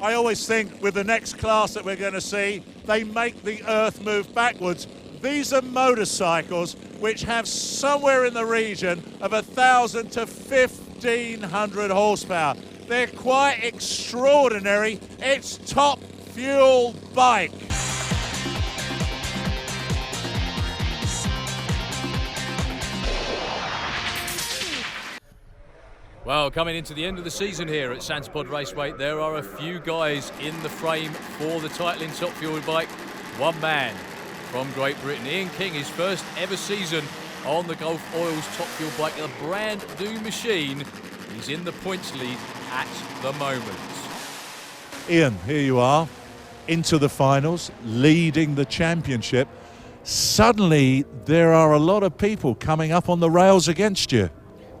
I always think with the next class that we're going to see, they make the earth move backwards. These are motorcycles which have somewhere in the region of 1,000 to 1,500 horsepower. They're quite extraordinary. It's top fuel bike. Well, coming into the end of the season here at SantaPod Raceway, there are a few guys in the frame for the title in top fuel bike. One man from Great Britain, Ian King, his first ever season on the Gulf Oil's top fuel bike, a brand new machine. He's in the points lead at the moment. Ian, here you are, into the finals, leading the championship. Suddenly, there are a lot of people coming up on the rails against you.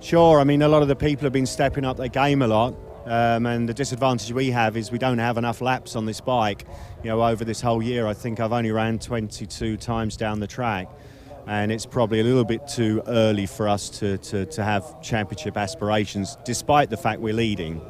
Sure, I mean, a lot of the people have been stepping up their game a lot, and the disadvantage we have is we don't have enough laps on this bike. You know, over this whole year, I think I've only ran 22 times down the track, and it's probably a little bit too early for us to have championship aspirations, despite the fact we're leading.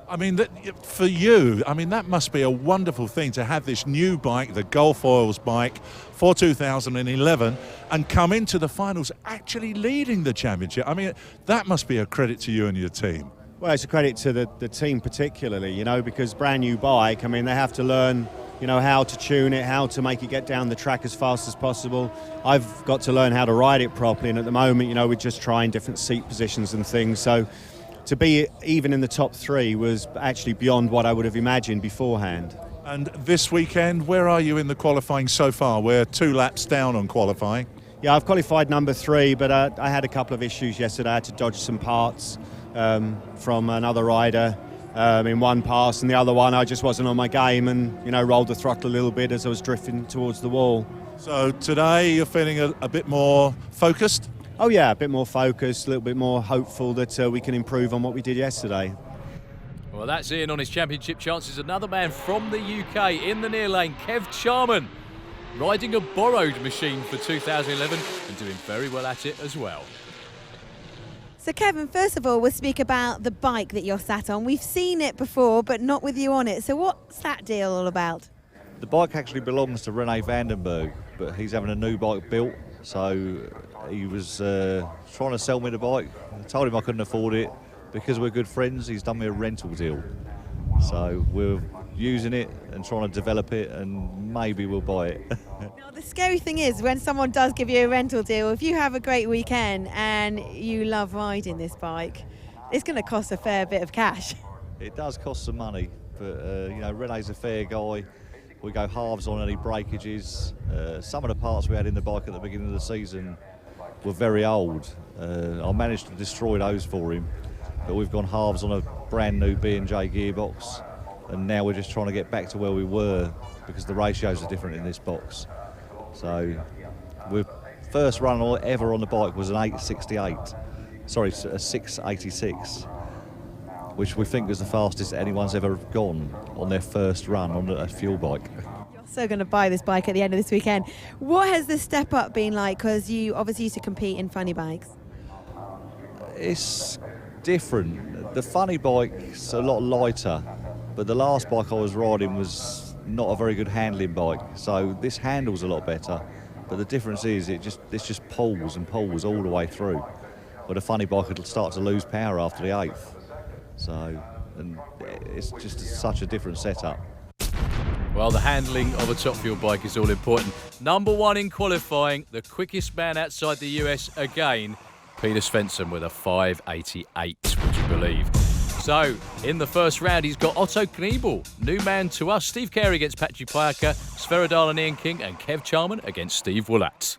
I mean, for you, I mean, that must be a wonderful thing to have this new bike, the Gulf Oils bike, for 2011, and come into the finals actually leading the championship. I mean, that must be a credit to you and your team. Well, it's a credit to the team particularly, you know, because brand new bike, I mean, they have to learn, you know, how to tune it, how to make it get down the track as fast as possible. I've got to learn how to ride it properly, and at the moment, you know, we're just trying different seat positions and things, so to be even in the top three was actually beyond what I would have imagined beforehand. And this weekend, where are you in the qualifying so far? We're 2 laps down on qualifying. Yeah, I've qualified number 3, but I had a couple of issues yesterday. I had to dodge some parts from another rider in one pass, and the other one I just wasn't on my game and, you know, rolled the throttle a little bit as I was drifting towards the wall. So today you're feeling a bit more focused? Oh yeah, a bit more focused, a little bit more hopeful that we can improve on what we did yesterday. Well, that's Ian on his championship chances. Another man from the UK in the near lane, Kev Charmin, riding a borrowed machine for 2011 and doing very well at it as well. So Kevin, first of all, we'll speak about the bike that you're sat on. We've seen it before, but not with you on it. So what's that deal all about? The bike actually belongs to Rene Vandenberg, but he's having a new bike built, so he was trying to sell me the bike. I told him I couldn't afford it. Because we're good friends, he's done me a rental deal. So we're using it and trying to develop it, and maybe we'll buy it. Now, the scary thing is when someone does give you a rental deal, if you have a great weekend and you love riding this bike, it's going to cost a fair bit of cash. It does cost some money, but you know, Rene's a fair guy. We go halves on any breakages. Some of the parts we had in the bike at the beginning of the season were very old. I managed to destroy those for him, but we've gone halves on a brand new B&J gearbox, and now we're just trying to get back to where we were because the ratios are different in this box. So our first run ever on the bike was an 868, sorry, a 686, which we think is the fastest anyone's ever gone on their first run on a fuel bike. You're so going to buy this bike at the end of this weekend. What has the step up been like? Because you obviously used to compete in funny bikes. It's different. The funny bike's a lot lighter, but the last bike I was riding was not a very good handling bike, so this handles a lot better, but the difference is this just pulls and pulls all the way through, but a funny bike will start to lose power after the 8th, so and it's just such a different setup. Well, the handling of a top fuel bike is all important. Number 1 in qualifying, the quickest man outside the US again, Peter Svensson with a 588, would you believe? So, in the first round, he's got Otto Kniebel, new man to us, Steve Carey against Patchy Payaka, Sverredal and Ian King, and Kev Charmin against Steve Woolat.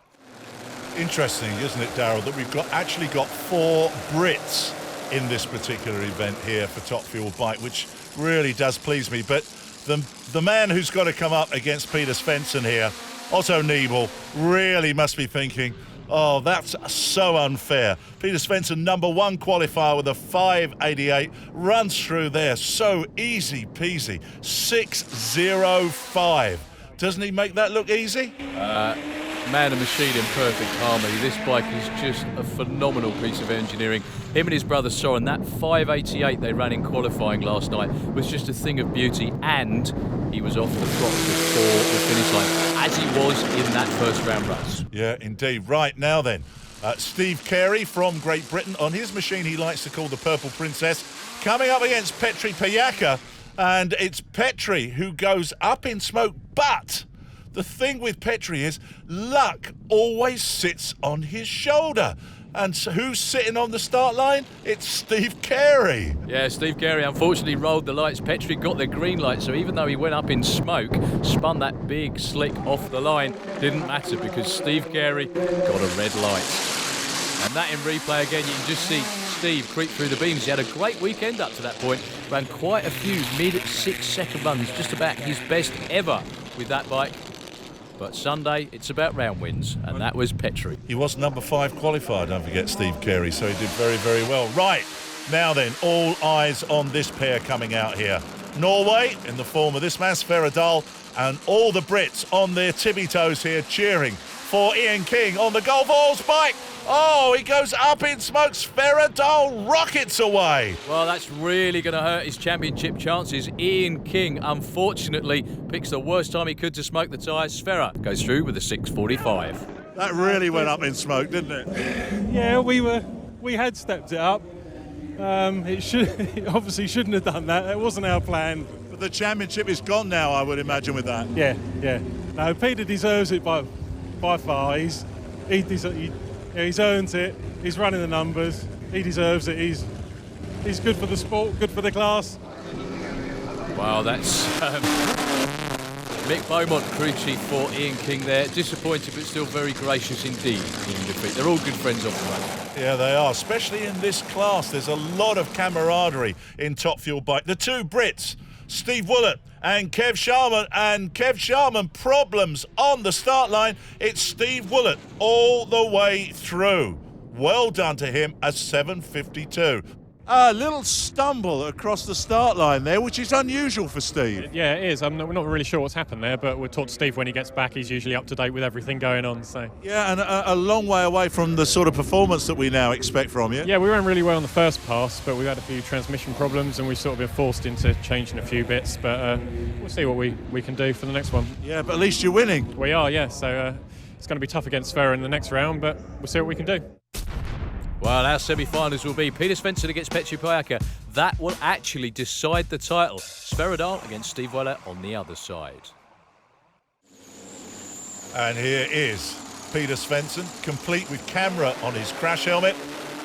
Interesting, isn't it, Darryl, that we've actually got 4 Brits in this particular event here for Top Fuel Bike, which really does please me. But the man who's got to come up against Peter Svensson here, Otto Kniebel, really must be thinking, oh, that's so unfair. Peter Svensson, number 1 qualifier with a 588, runs through there so easy peasy. 605. Doesn't he make that look easy? man and machine in perfect harmony. This bike is just a phenomenal piece of engineering. Him and his brother Soren, that 588 they ran in qualifying last night was just a thing of beauty, and he was off the throttle before the finish line, as he was in that first round race. Yeah, indeed. Right, now then, Steve Carey from Great Britain on his machine he likes to call the Purple Princess, coming up against Petri Pajaka, and it's Petri who goes up in smoke, but the thing with Petri is luck always sits on his shoulder. And so who's sitting on the start line? It's Steve Carey. Yeah, Steve Carey unfortunately rolled the lights. Petri got the green light, so even though he went up in smoke, spun that big slick off the line, didn't matter because Steve Carey got a red light. And that in replay again, you can just see Steve creep through the beams. He had a great weekend up to that point, ran quite a few mid 6 second runs, just about his best ever with that bike. But Sunday, it's about round wins, and that was Petri. He was number 5 qualifier, don't forget, Steve Carey, so he did very, very well. Right, now then, all eyes on this pair coming out here. Norway, in the form of this man, Sverre Dahl, and all the Brits on their tippy toes here cheering for Ian King on the Golf bike. Oh, he goes up in smoke. Sverre Dahl rockets away. Well, that's really going to hurt his championship chances. Ian King, unfortunately, picks the worst time he could to smoke the tyres. Sverre goes through with a 6:45. That really went up in smoke, didn't it? Yeah, we had stepped it up. It obviously shouldn't have done that. It wasn't our plan. But the championship is gone now, I would imagine, with that. Yeah. No, Peter deserves it by far. He's earned it. He's running the numbers. He deserves it. He's good for the sport, good for the class. Wow, that's Mick Beaumont, crew chief for Ian King there. Disappointed, but still very gracious indeed in defeat. They're all good friends off the road. Yeah, they are, especially in this class. There's a lot of camaraderie in Top Fuel Bike. The two Brits, Steve Willett and Kev Charmin, and Kev Charmin problems on the start line. It's Steve Willett all the way through. Well done to him, a 7:52. A little stumble across the start line there, which is unusual for Steve. Yeah, it is. We're not really sure what's happened there, but we'll talk to Steve when he gets back. He's usually up to date with everything going on. So Yeah, and a long way away from the sort of performance that we now expect from you. yeah, we ran really well on the first pass, but we've had a few transmission problems and we've sort of been forced into changing a few bits. But we'll see what we can do for the next one. Yeah, but at least you're winning. We are, yeah. So it's going to be tough against Sverre in the next round, but we'll see what we can do. Well, our semi-finals will be Peter Svensson against Petri Pajaka. That will actually decide the title. Sverre Dahl against Steve Weller on the other side. And here is Peter Svensson, complete with camera on his crash helmet,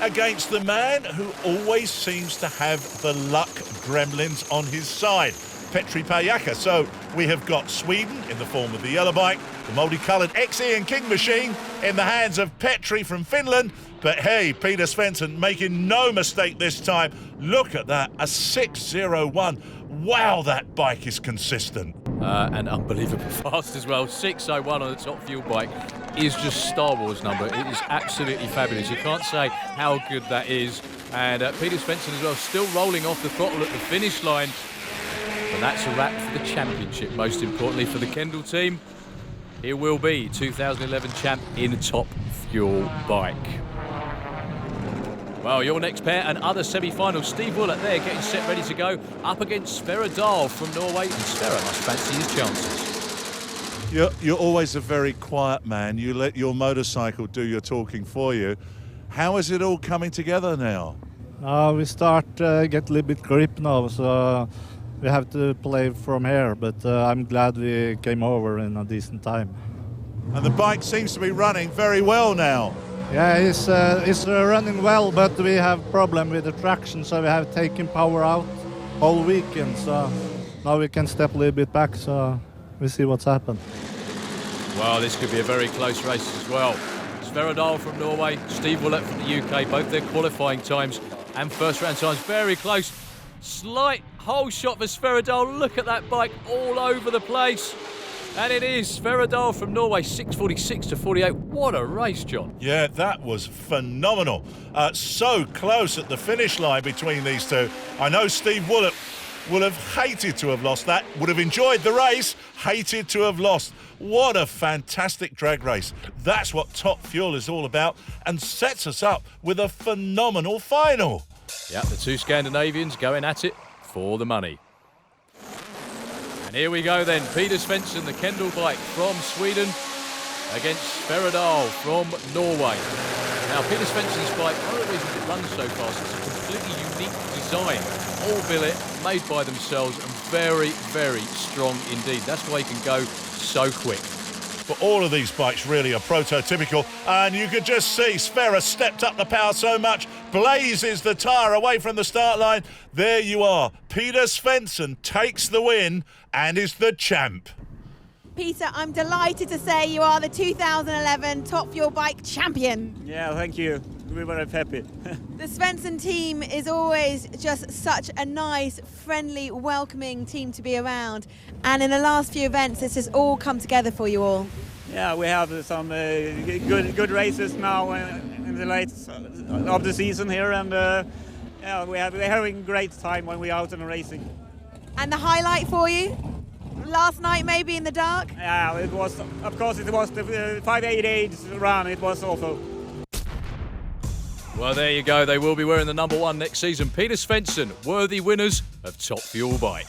against the man who always seems to have the luck gremlins on his side, Petri Pajaka. So we have got Sweden in the form of the yellow bike, the multicoloured ex-Ian King machine in the hands of Petri from Finland. But hey, Peter Svensson making no mistake this time. Look at that, a 6:01. Wow, that bike is consistent. And unbelievably fast as well. 6:01 on the Top Fuel bike is just Star Wars number. It is absolutely fabulous. You can't say how good that is. And Peter Svensson as well, still rolling off the throttle at the finish line. But that's a wrap for the championship. Most importantly for the Kendall team, it will be 2011 champ in Top Fuel bike. Well, your next pair and other semi-finals. Steve Willett there getting set ready to go up against Sverre Dahl from Norway, and Sverre must fancy his chances. You're always a very quiet man. You let your motorcycle do your talking for you. How is it all coming together now? We start get a little bit grip now, so we have to play from here. But I'm glad we came over in a decent time. And the bike seems to be running very well now. Yeah, it's running well, but we have problem with the traction, so we have taken power out all weekend. So now we can step a little bit back. So we see what's happened. Well, this could be a very close race as well. Sverre Dahl from Norway, Steve Willett from the UK, both their qualifying times and first round times very close. Slight hole shot for Sverre Dahl. Look at that bike all over the place. And it is Sverre Dahl from Norway, 6:46 to 48. What a race, John. Yeah, that was phenomenal. So close at the finish line between these two. I know Steve Willett will have hated to have lost that, would have enjoyed the race, hated to have lost. What a fantastic drag race. That's what Top Fuel is all about and sets us up with a phenomenal final. Yeah, the two Scandinavians going at it for the money. And here we go then. Peter Svensson, the Kendall bike from Sweden, against Feradal from Norway. Now, Peter Svensson's bike, one of the reasons it runs so fast, it's a completely unique design. All billet, made by themselves, and very, very strong indeed. That's why you can go so quick. But all of these bikes really are prototypical, and you could just see Sverre stepped up the power so much, blazes the tyre away from the start line. There you are. Peter Svensson takes the win and is the champ. Peter, I'm delighted to say you are the 2011 Top Fuel Bike champion. Yeah, thank you. We're very happy. The Svensson team is always just such a nice, friendly, welcoming team to be around. And in the last few events, it's just all come together for you all. Yeah, we have some good races now in the late of the season here, and yeah, we're having a great time when we're out and racing. And the highlight for you? Last night, maybe in the dark? Yeah, it was, of course, it was the 588 run. It was awful. Well, there you go. They will be wearing the number 1 next season. Peter Svensson, worthy winners of Top Fuel Bike.